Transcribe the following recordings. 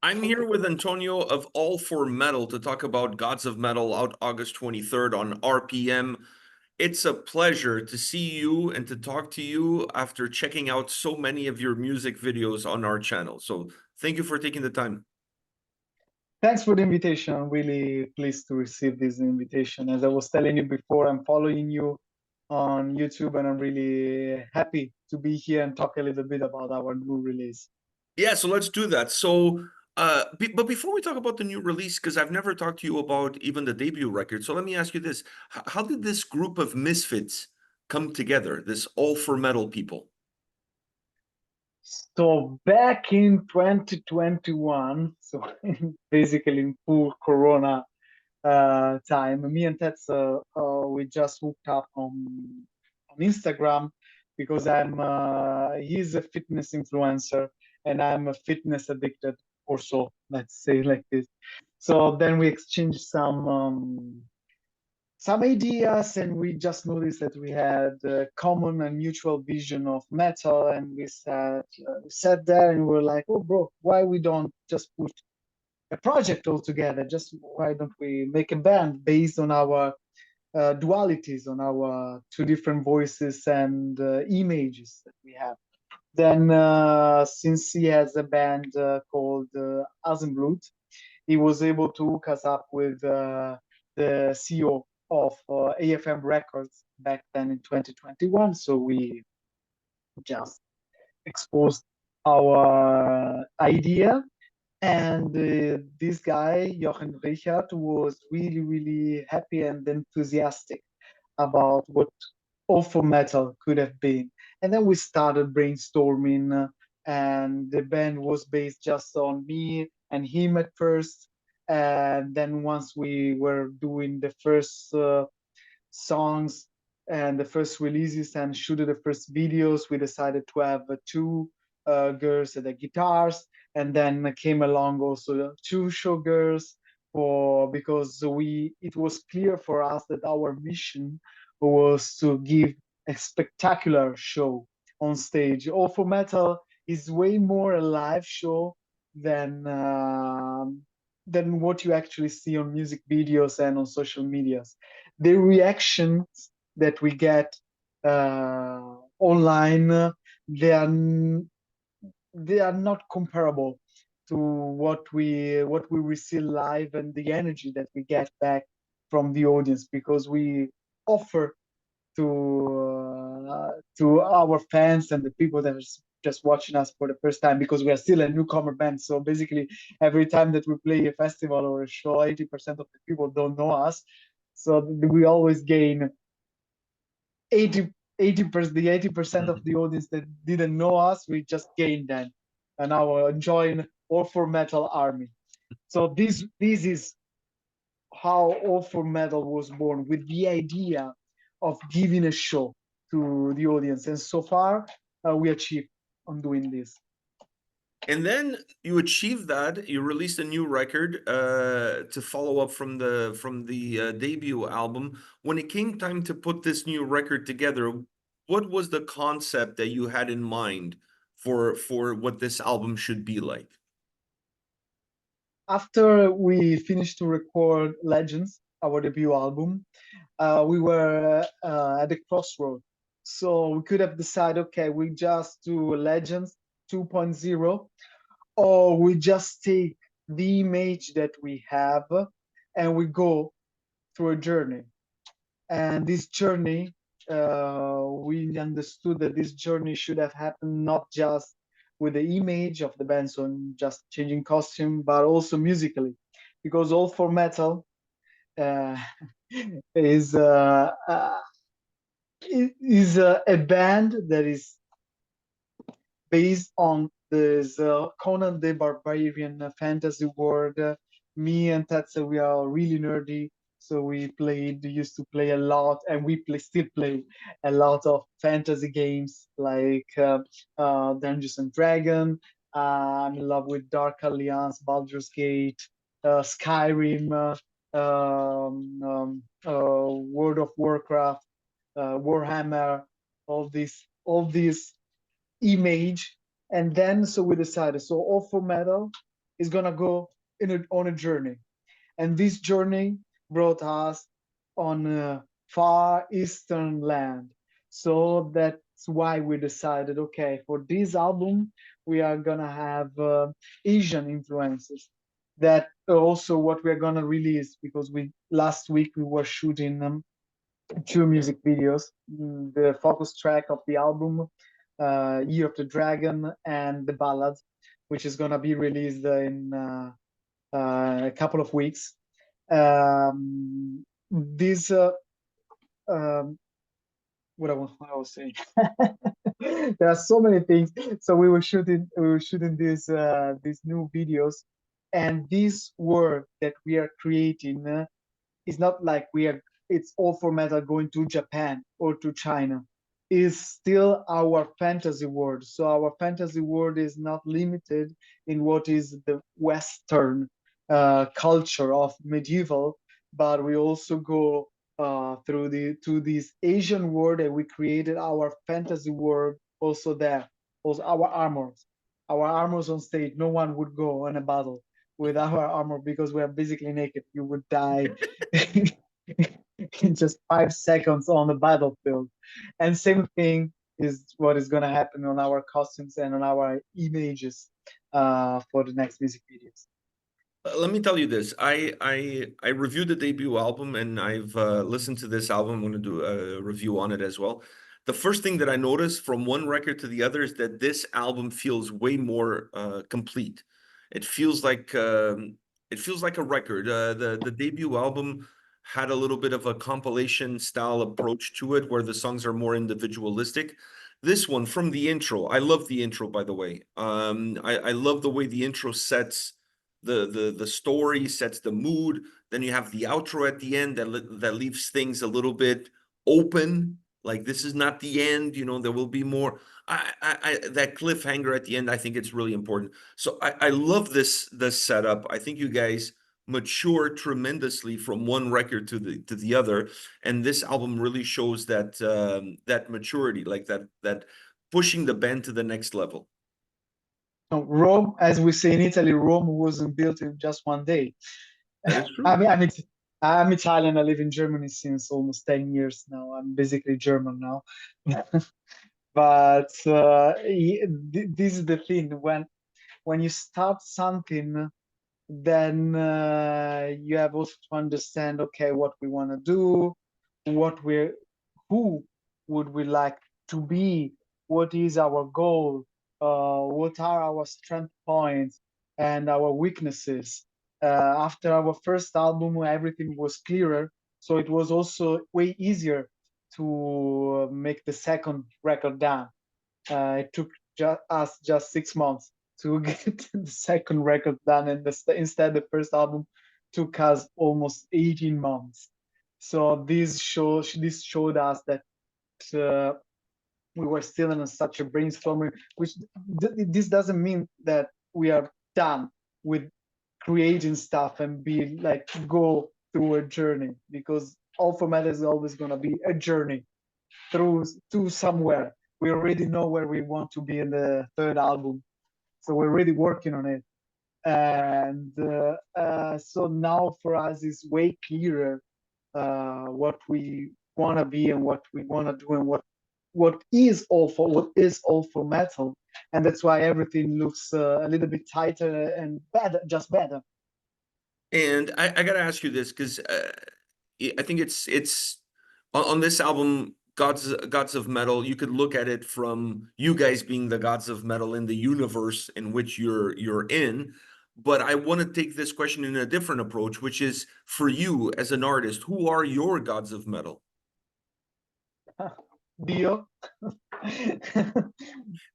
I'm here with Antonio of All for Metal to talk about Gods of Metal out August 23rd on RPM. It's a pleasure to see you and to talk to you after checking out so many of your music videos on our channel. So thank you for taking the time. Thanks for the invitation. I'm really pleased to receive this invitation. As I was telling you before, I'm following you on YouTube, and I'm really happy to be here and talk a little bit about our new release. Yeah, so let's do that. But before we talk about the new release, because I've never talked to you about even the debut record, so let me ask you this. How did this group of misfits come together, this All for Metal people? So back in 2021, so basically in full Corona time, me and Tetsa, we just hooked up on Instagram because he's a fitness influencer and I'm a fitness addicted also, let's say like this. So then we exchanged some ideas, and we just noticed that we had a common and mutual vision of metal, and we sat there and we were like, oh bro, why we don't just put a project all together? Just why don't we make a band based on our dualities, on our two different voices and images that we have? Then since he has a band called Azenblut, he was able to hook us up with the CEO of AFM Records back then in 2021. So we just exposed our idea. And this guy, Jochen Richard, was really, really happy and enthusiastic about what awful metal could have been. And then we started brainstorming, and the band was based just on me and him at first. And then once we were doing the first songs and the first releases and shooted the first videos, we decided to have two girls at the guitars, and then came along also two show girls because it was clear for us that our mission was to give a spectacular show on stage. All for Metal is way more a live show than what you actually see on music videos and on social medias. The reactions that we get online, they are not comparable to what we receive live, and the energy that we get back from the audience, because we offer to our fans and the people that are just watching us for the first time, because we are still a newcomer band. So basically, every time that we play a festival or a show, 80% of the people don't know us. So we always gain 80% the 80% of the audience that didn't know us. We just gained them, and now enjoying All for Metal army. So this is how All for Metal was born, with the idea of giving a show to the audience, and so far we achieved on doing this. And then you achieved that. You released a new record to follow up from the debut album. When it came time to put this new record together, what was the concept that you had in mind for what this album should be like? After we finished to record Legends, our debut album, we were at the crossroad. So we could have decided, okay, we just do Legends 2.0, or we just take the image that we have and we go through a journey. And this journey, we understood that this journey should have happened not just with the image of the band, so just changing costume, but also musically, because All for Metal uh, is a band that is based on this Conan the Barbarian fantasy world. Me and Tatsa, we are really nerdy, so we used to play a lot, and still play a lot of fantasy games like Dungeons and Dragon. I'm in love with Dark Alliance, Baldur's Gate, Skyrim, World of Warcraft, Warhammer, all these image. And then so we decided, so All for Metal is gonna go on a journey, and this journey brought us on a far eastern land. So that's why we decided, okay, for this album we are gonna have Asian influences. That also what we're gonna release, because we last week we were shooting two music videos. The focus track of the album, Year of the Dragon, and the ballad, which is gonna be released in a couple of weeks. These what I was saying. There are so many things. So we were shooting these new videos, and this world that we are creating it's not like it's all for metal going to Japan or to China. Is still our fantasy world. So our fantasy world is not limited in what is the Western culture of medieval, but we also go through to this Asian world, and we created our fantasy world also there. Also our armors on stage. No one would go on a battle with our armor because we are basically naked. You would die in just 5 seconds on the battlefield. And same thing is what is going to happen on our costumes and on our images for the next music videos. Let me tell you this. I reviewed the debut album, and I've listened to this album. I'm going to do a review on it as well. The first thing that I noticed from one record to the other is that this album feels way more complete. It feels like a record. The debut album had a little bit of a compilation style approach to it, where the songs are more individualistic. This one, from the intro, I love the intro, by the way. I love the way the intro sets the story, sets the mood. Then you have the outro at the end that leaves things a little bit open, like this is not the end, there will be more. That cliffhanger at the end, I think it's really important. So I love this setup. I think you guys mature tremendously from one record to the other, and this album really shows that maturity, like that pushing the band to the next level. So Rome, as we say in Italy, Rome wasn't built in just one day. That is I true. mean, I'm Italian. I live in Germany since almost 10 years now. I'm basically German now. But this is the thing. When you start something, then you have also to understand, okay, what we want to do, what we're who would we like to be, what is our goal, what are our strength points and our weaknesses. After our first album, everything was clearer, so it was also way easier to make the second record down. It took us just 6 months to get the second record done, and instead the first album took us almost 18 months. So this showed us that uh, we were still in such a brainstorming, which this doesn't mean that we are done with creating stuff and be like go through a journey, because all format is always going to be a journey through to somewhere. We already know where we want to be in the third album, so we're really working on it. And so now for us is way clearer what we want to be and what we want to do and what is all for metal, and that's why everything looks a little bit tighter and better, just better. And I gotta ask you this, because I think it's on this album, Gods of Metal. You could look at it from you guys being the gods of metal in the universe in which you're in. But I want to take this question in a different approach, which is for you as an artist, who are your gods of metal? Dio.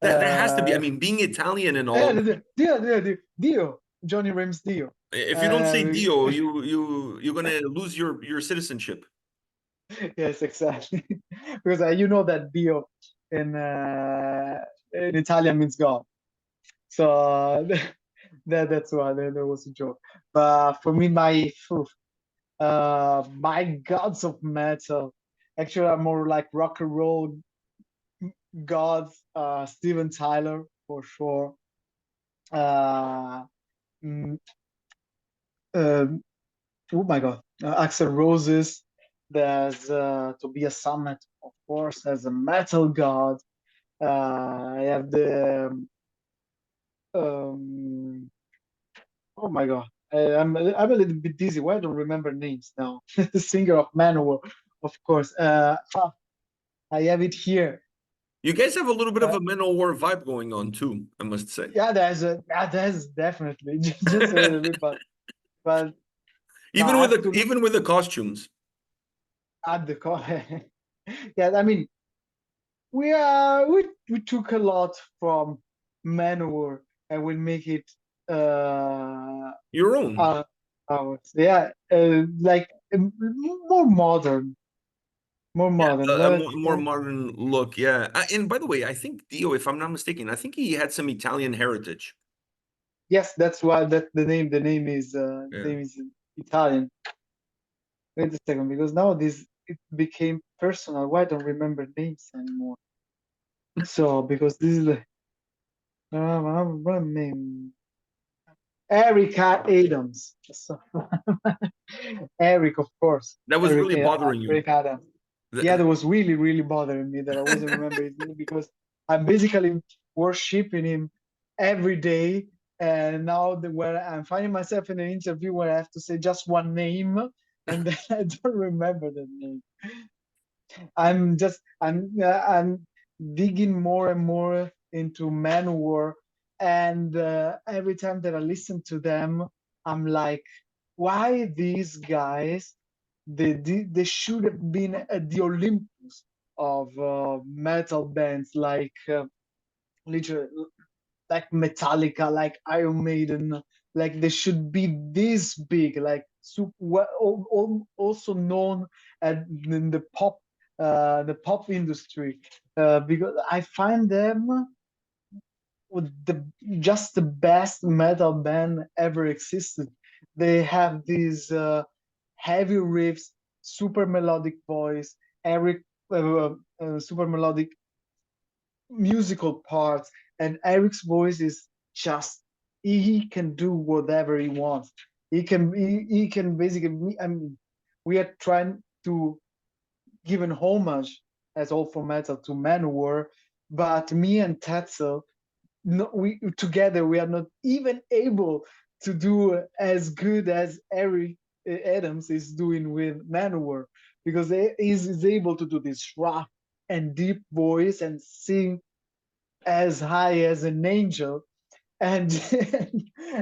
That has to be. I uh, mean, being Italian and all. Dio, Johnny Ram's Dio. If you don't say Uh, Dio, you're gonna lose your citizenship. yes, exactly. Because you know that Dio in Italian means God. So that's why there was a joke. But for me, my gods of metal actually are more like rock and roll gods. Steven Tyler for sure. Uh, mm, um, oh my God, Axl Roses. There's Tobias Summit, of course, as a metal god. I have the um, oh my God, I'm a little bit dizzy. Why I don't remember names now? The singer of Manowar, of course. I have it here. You guys have a little bit of Uh, a Manowar vibe going on too, I must say. there's definitely just a little bit, but no, I have to Even with the costumes. add the call. Yeah, I mean, we took a lot from Manowar and we make it uh Your own. uh ours. Yeah, like more Yeah, modern. a But more modern look. Yeah. And by the way, I think Dio, if I'm not mistaken, I think he had some Italian heritage. yes, that's why that the Yeah. name is Italian. Wait a second, because now this it became personal. Why I don't remember names anymore? So because this is the what name? Erica Adams. So, Eric, of course. That was really bothering you. Eric Adams. Yeah, that was really, really bothering me that I wasn't remember his name because I'm basically worshiping him every day. And now where I'm finding myself in an interview where I have to say just one name and then I don't remember the name. I'm digging more and more into Manowar, and every time that I listen to them, I'm like, why these guys? They should have been at the Olympus of metal bands literally like Metallica, like Iron Maiden, like they should be this big, like also known in the pop industry, because I find them with just the best metal band ever existed. They have these heavy riffs, super melodic voice, Eric, super melodic musical parts, and Eric's voice is just he can do whatever he wants. He can basically. I mean, we are trying to give an homage as all for metal to Manowar, but me and Tetzel, no, we together we are not even able to do as good as Eric Adams is doing with Manowar because is able to do this rough and deep voice and sing as high as an angel, and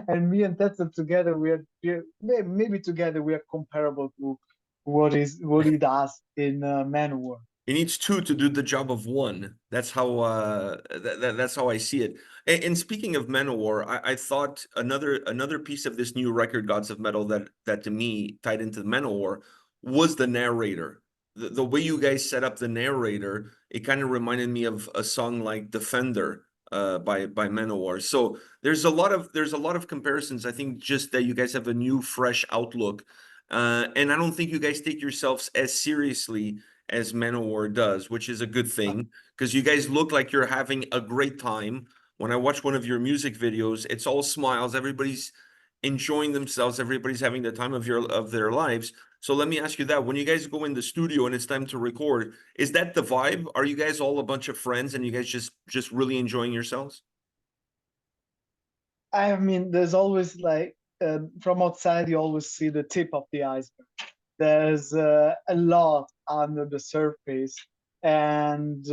and me and Tetzel together maybe together we are comparable to what he does in Manowar. He needs two to do the job of one. That's how that's how I see it. And speaking of Manowar, I thought another piece of this new record, Gods of Metal, that to me tied into Manowar was the narrator. The way you guys set up the narrator, it kind of reminded me of a song like Defender by Manowar. So there's a lot of comparisons. I think just that you guys have a new fresh outlook. And I don't think you guys take yourselves as seriously as Manowar does, which is a good thing because you guys look like you're having a great time. When I watch one of your music videos, it's all smiles. Everybody's enjoying themselves. Everybody's having the time of their lives. So let me ask you that: when you guys go in the studio and it's time to record, is that the vibe? Are you guys all a bunch of friends and you guys just really enjoying yourselves? I mean, there's always like from outside you always see the tip of the iceberg. There's a lot under the surface, and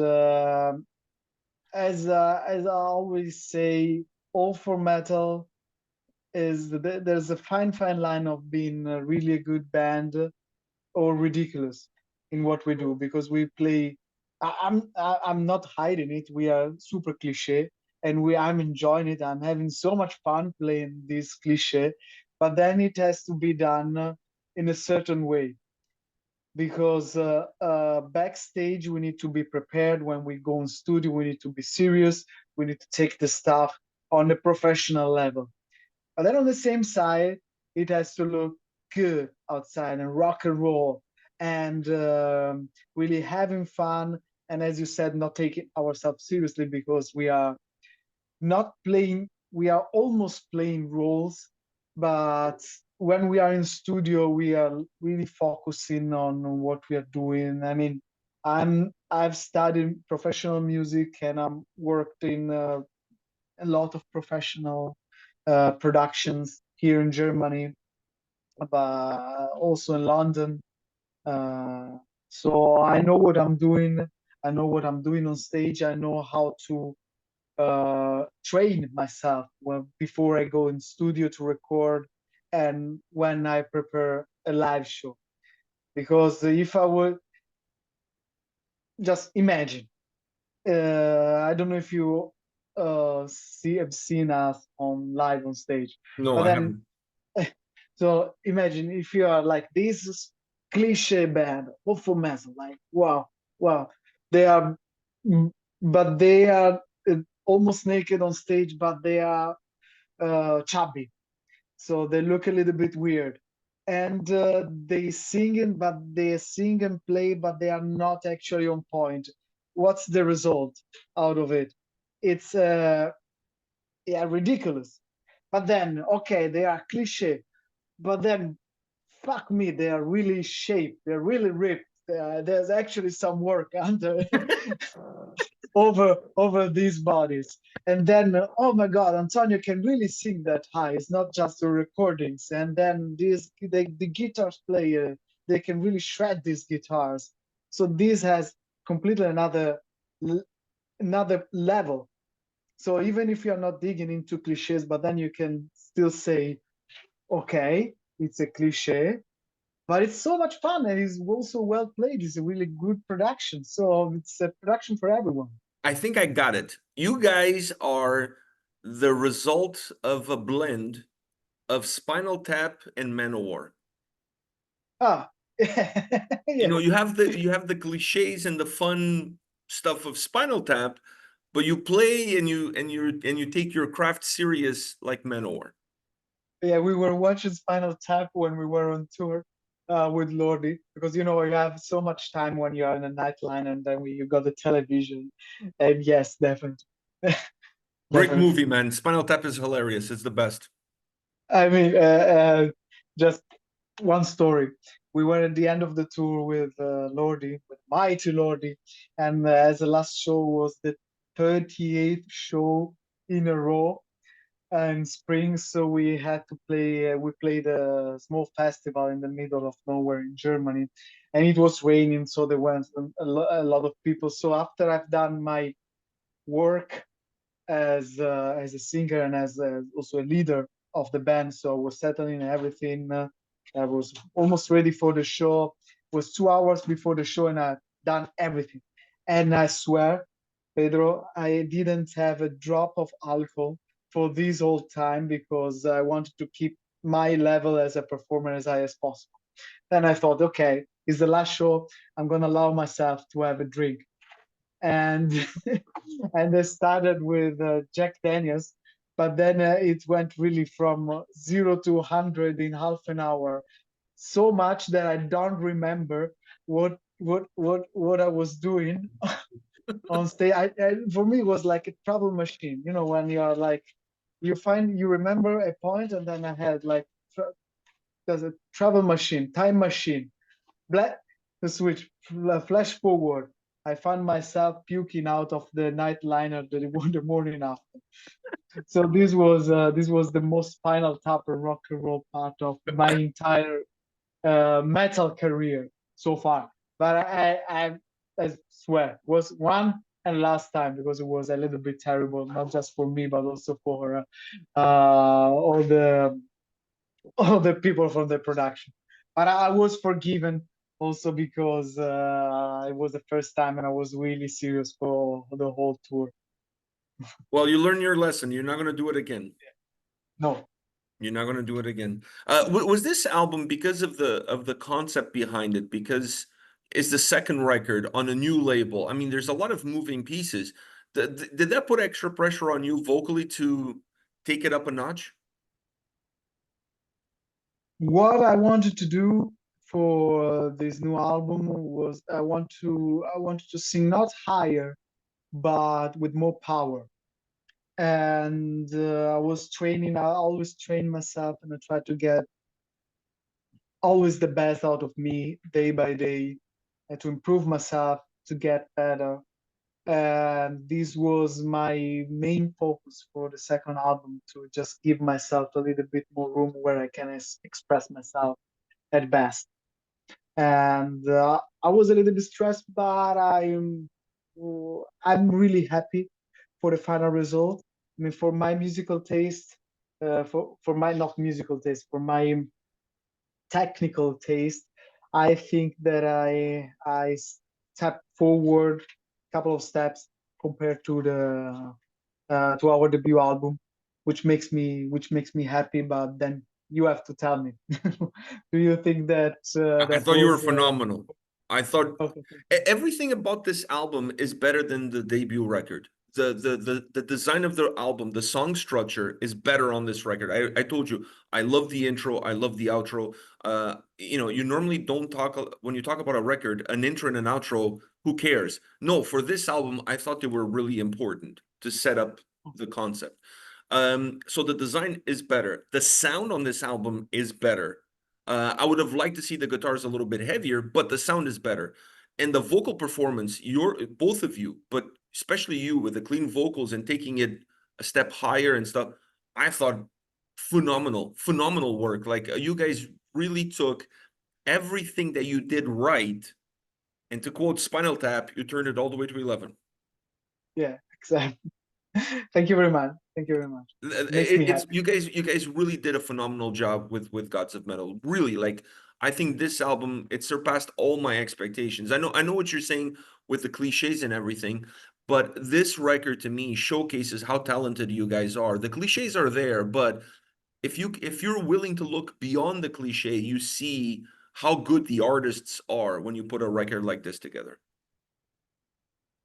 as I always say, all for metal there's a fine line of being really a good band or ridiculous in what we do because we play. I'm not hiding it. We are super cliche, and I'm enjoying it. I'm having so much fun playing this cliche, but then it has to be done in a certain way because backstage we need to be prepared. When we go in studio, we need to be serious. We need to take the stuff on a professional level. But then on the same side, it has to look good outside and rock and roll and really having fun. And as you said, not taking ourselves seriously because we are not playing, we are almost playing roles. but when we are in studio, we are really focusing on what we are doing. I mean, I've studied professional music and I'm worked in a lot of professional productions here in Germany, but also in London. Uh, so I know what I'm doing. I know what I'm doing on stage. I know how to train myself before I go in studio to record and when I prepare a live show. Because if I would just imagine, I don't know if you have seen us on live on stage, No, but I then haven't. so imagine if you are like this cliche band, awful metal, like wow, wow, they are, mm, but they are almost naked on stage, but they are chubby, so they look a little bit weird, and they sing, but they sing and play, but they are not actually on point. What's the result out of it? It's yeah, ridiculous. But then, okay, they are cliche, but then fuck me, they are really shaped, they're really ripped. There's actually some work under over these bodies. And then, oh my God, Antonio can really sing that high. It's not just the recordings. And then the guitars player, they can really shred these guitars. So this has completely another level. So even if you're not digging into cliches, but then you can still say, okay, it's a cliche, but it's so much fun and it's also well played. It's a really good production. So it's a production for everyone. I think I got it. You guys are the result of a blend of Spinal Tap and Manowar. Ah, You yeah, know, you have the cliches and the fun stuff of Spinal Tap, but you play and you take your craft serious like Manowar. yeah. We were watching Spinal Tap when we were on tour with Lordi because you know you have so much time when you're in a nightline and then you got the television. And yes, definitely, Great definitely. movie, man. Spinal Tap is hilarious. It's the best. I mean, just one story. We were at the end of the tour with Lordi, with mighty Lordi, and as the last show was the 38th show in a row in spring, so we had to play. We played a small festival in the middle of nowhere in Germany, and it was raining, so there weren't a lot of people. So after I've done my work as a singer and as also a leader of the band. So I was settling everything. I was almost ready for the show. It was 2 hours before the show, and I done everything. And I swear, Pedro, I didn't have a drop of alcohol for this whole time because I wanted to keep my level as a performer as high as possible. Then I thought, okay, it's the last show. I'm gonna allow myself to have a drink and and they started with Jack Daniels, but then it went really from 0 to 100 in half an hour, so much that I don't remember what I was doing on stage. For me, it was like a travel machine. You know, when you're like, you remember a point, and then I had like there's a travel machine, time machine, black the switch, flash forward. I found myself puking out of the night liner the morning after. So this was the most Spinal Tap and rock and roll part of my entire metal career so far. But I swear was one and last time because it was a little bit terrible, not just for me but also for all the people from the production. But I was forgiven also because it was the first time and I was really serious for the whole tour. Well, you learn your lesson. You're not going to do it again. No, You're not going to do it again. Was this album because of the concept behind it? Because it's the second record on a new label. I mean, there's a lot of moving pieces. Did that put extra pressure on you vocally to take it up a notch? what I wanted to do for this new album was I wanted to sing not higher but with more power. and I was training. I always train myself, and I try to get always the best out of me day by day, to improve myself, to get better. And this was my main focus for the second album, to just give myself a little bit more room where I can express myself at best. And I was a little bit stressed, but I'm really happy for the final result. I mean, for my musical taste, for my not musical taste, for my technical taste, I think that I stepped forward a couple of steps compared to the to our debut album, which makes me happy. But then you have to tell me, do you think that I that thought you were was phenomenal. I thought okay? everything about this album is better than the debut record. The design of the album, the song structure is better on this record. I told you, I love the intro, I love the outro. You know, you normally don't talk when you talk about a record, an intro and an outro, who cares? No, for this album, I thought they were really important to set up the concept. So the design is better. The sound on this album is better. I would have liked to see the guitars a little bit heavier, but the sound is better. And the vocal performance, you're both of you, but especially you with the clean vocals and taking it a step higher and stuff, I thought phenomenal, phenomenal work. Like you guys really took everything that you did right, and to quote Spinal Tap, you turned it all the way to 11. Yeah, exactly. Thank you very much. Thank you very much. Makes me It's happy. you guys really did a phenomenal job with Gods of Metal. Really, like I think this album it surpassed all my expectations. I know what you're saying with the cliches and everything, but this record to me showcases how talented you guys are. The cliches are there, but if you're willing to look beyond the cliche, you see how good the artists are when you put a record like this together.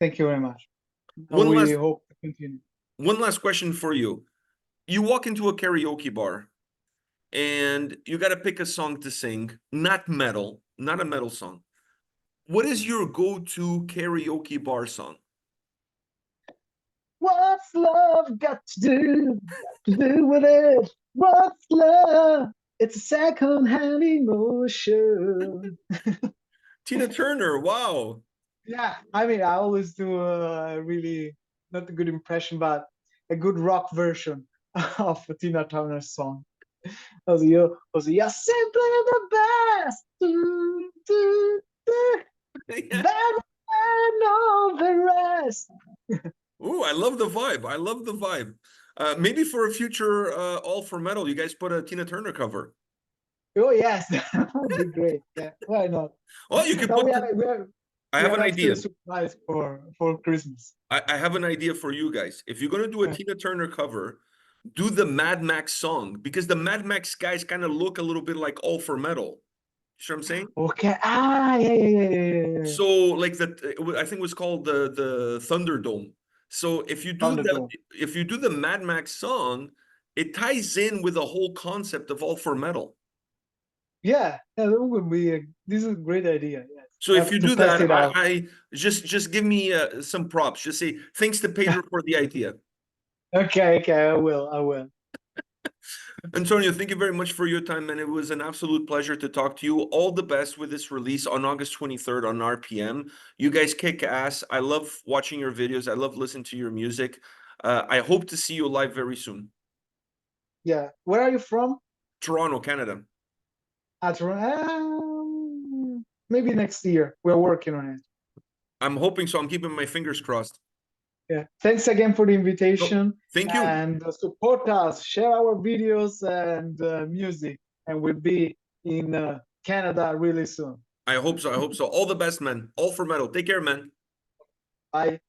Thank you very much. And One we last hope to continue. one last question for you. You walk into a karaoke bar and you got to pick a song to sing, not metal, not a metal song. What is your go-to karaoke bar song? What's love got to do with it? What's love? It's a second-hand emotion. Tina Turner. Wow. Yeah, I mean, I always do a really not a good impression, but a good rock version of a Tina Turner song. You're simply the best. Do, do, do. Yeah. Better than all the rest. Ooh, I love the vibe. I love the vibe. Maybe for a future All for Metal, you guys put a Tina Turner cover. Oh yes, that would be great. Yeah, why not? Oh, you could Now put the, I we have have an actually a idea. surprise for Christmas. I have an idea for you guys. If you're gonna do a Tina Turner cover, do the Mad Max song because the Mad Max guys kind of look a little bit like All for Metal. You know what I'm saying? Okay. Ah, yeah, yeah, yeah, yeah, yeah, yeah. So like I think it was called the Thunderdome. So Thunderdome. if you do the Mad Max song, it ties in with the whole concept of All for Metal. Yeah, that would be this is a great idea. Yes, So I if have you to do test that, it out. I just give me some props. Just say thanks to Pedro for the idea. Okay, okay, I will, I will. Antonio, thank you very much for your time, man. It was an absolute pleasure to talk to you. All the best with this release on August 23rd on RPM. You guys kick ass. I love watching your videos. I love listening to your music. I hope to see you live very soon. Yeah. Where are you from? Toronto, Canada. Maybe next year. We're working on it. I'm hoping so. I'm keeping my fingers crossed. Yeah. Thanks again for the No, invitation thank you. and support us, share our videos and music, and we'll be in Canada really soon. I hope so. I hope so. All the best, man. All for metal. Take care, man. Bye.